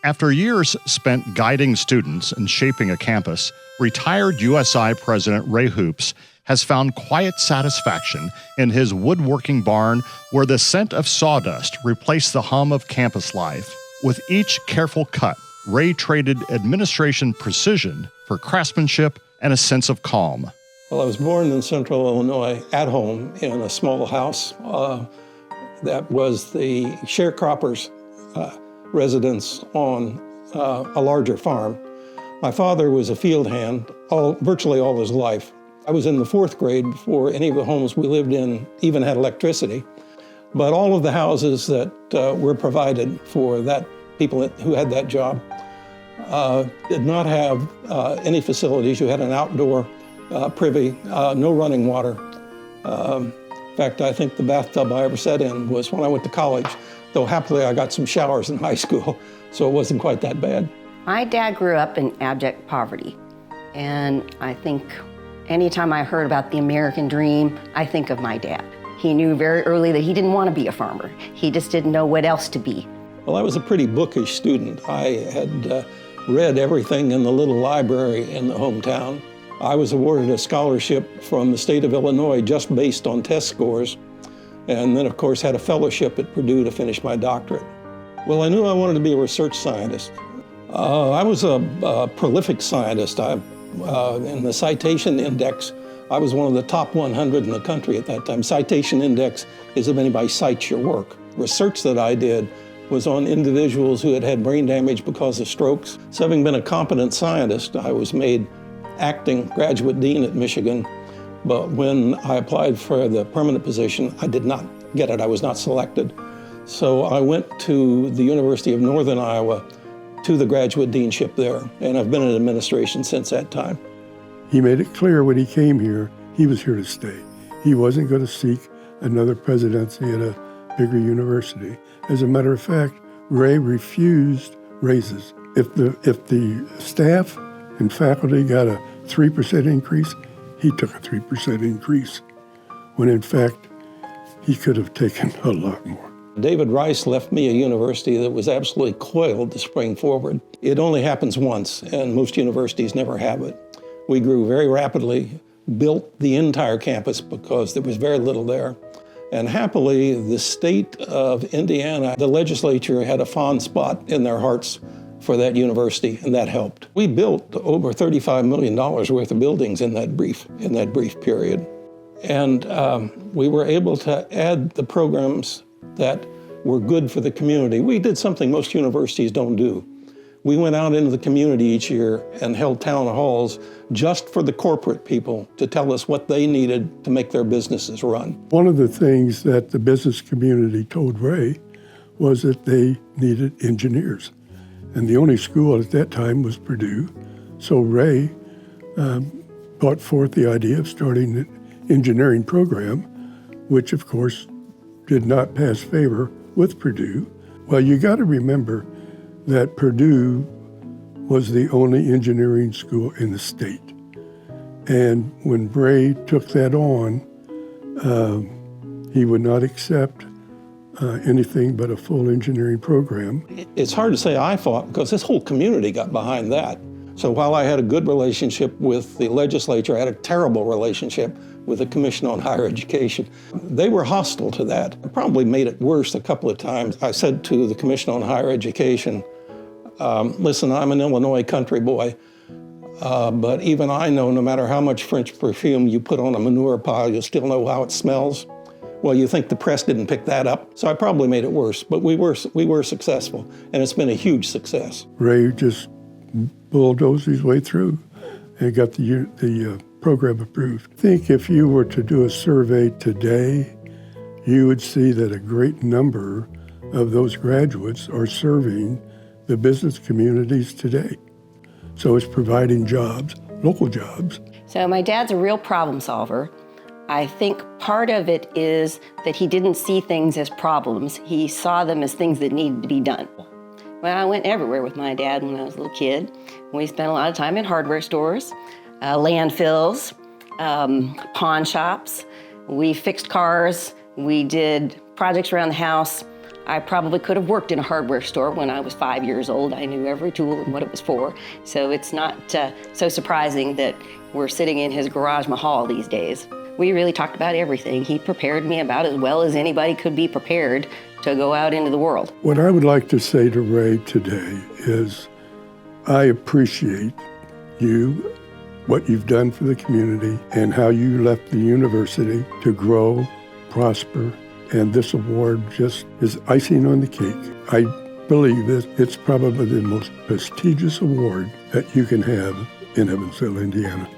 After years spent guiding students and shaping a campus, retired USI President Ray Hoops has found quiet satisfaction in his woodworking barn where the scent of sawdust replaced the hum of campus life. With each careful cut, Ray traded administration precision for craftsmanship and a sense of calm. Well, I was born in Central Illinois at home in a small house that was the sharecroppers' residence on a larger farm. My father was a field hand virtually all his life. I was in the 4th grade before any of the homes we lived in even had electricity. But all of the houses that were provided for that people who had that job did not have any facilities. You had an outdoor privy, no running water. In fact, I think the bathtub I ever sat in was when I went to college, though happily I got some showers in high school, so it wasn't quite that bad. My dad grew up in abject poverty, and I think anytime I heard about the American dream, I think of my dad. He knew very early that he didn't want to be a farmer. He just didn't know what else to be. Well, I was a pretty bookish student. I had read everything in the little library in the hometown. I was awarded a scholarship from the state of Illinois just based on test scores, and then of course had a fellowship at Purdue to finish my doctorate. Well, I knew I wanted to be a research scientist. I was a prolific scientist. In the citation index, I was one of the top 100 in the country at that time. Citation index is if anybody cites your work. Research that I did was on individuals who had had brain damage because of strokes. So having been a competent scientist, I was made acting graduate dean at Michigan. But when I applied for the permanent position, I did not get it. I was not selected. So I went to the University of Northern Iowa to the graduate deanship there, and I've been in administration since that time. He made it clear when he came here, he was here to stay. He wasn't going to seek another presidency at a bigger university. As a matter of fact, Ray refused raises. If the staff and faculty got a 3% increase, he took a 3% increase, when in fact, he could have taken a lot more. David Rice left me a university that was absolutely coiled to spring forward. It only happens once, and most universities never have it. We grew very rapidly, built the entire campus because there was very little there. And happily, the state of Indiana, the legislature had a fond spot in their hearts for that university, and that helped. We built over $35 million worth of buildings in that brief period. And we were able to add the programs that were good for the community. We did something most universities don't do. We went out into the community each year and held town halls just for the corporate people to tell us what they needed to make their businesses run. One of the things that the business community told Ray was that they needed engineers. And the only school at that time was Purdue. So Ray brought forth the idea of starting an engineering program, which of course did not pass favor with Purdue. Well, you got to remember that Purdue was the only engineering school in the state. And when Ray took that on, he would not accept anything but a full engineering program. It's hard to say I fought because this whole community got behind that. So while I had a good relationship with the legislature, I had a terrible relationship with the Commission on Higher Education. They were hostile to that. I probably made it worse a couple of times. I said to the Commission on Higher Education, listen, I'm an Illinois country boy, but even I know no matter how much French perfume you put on a manure pile, you'll still know how it smells. Well, you think the press didn't pick that up, so I probably made it worse, but we were successful, and it's been a huge success. Ray just bulldozed his way through and got the program approved. I think if you were to do a survey today, you would see that a great number of those graduates are serving the business communities today. So it's providing jobs, local jobs. So my dad's a real problem solver. I think part of it is that he didn't see things as problems. He saw them as things that needed to be done. Well, I went everywhere with my dad when I was a little kid. We spent a lot of time in hardware stores, landfills, pawn shops. We fixed cars. We did projects around the house. I probably could have worked in a hardware store when I was 5 years old. I knew every tool and what it was for. So it's not so surprising that we're sitting in his garage mahal these days. We really talked about everything. He prepared me about as well as anybody could be prepared to go out into the world. What I would like to say to Ray today is I appreciate you, what you've done for the community, and how you left the university to grow, prosper, and this award just is icing on the cake. I believe that it's probably the most prestigious award that you can have in Evansville, Indiana.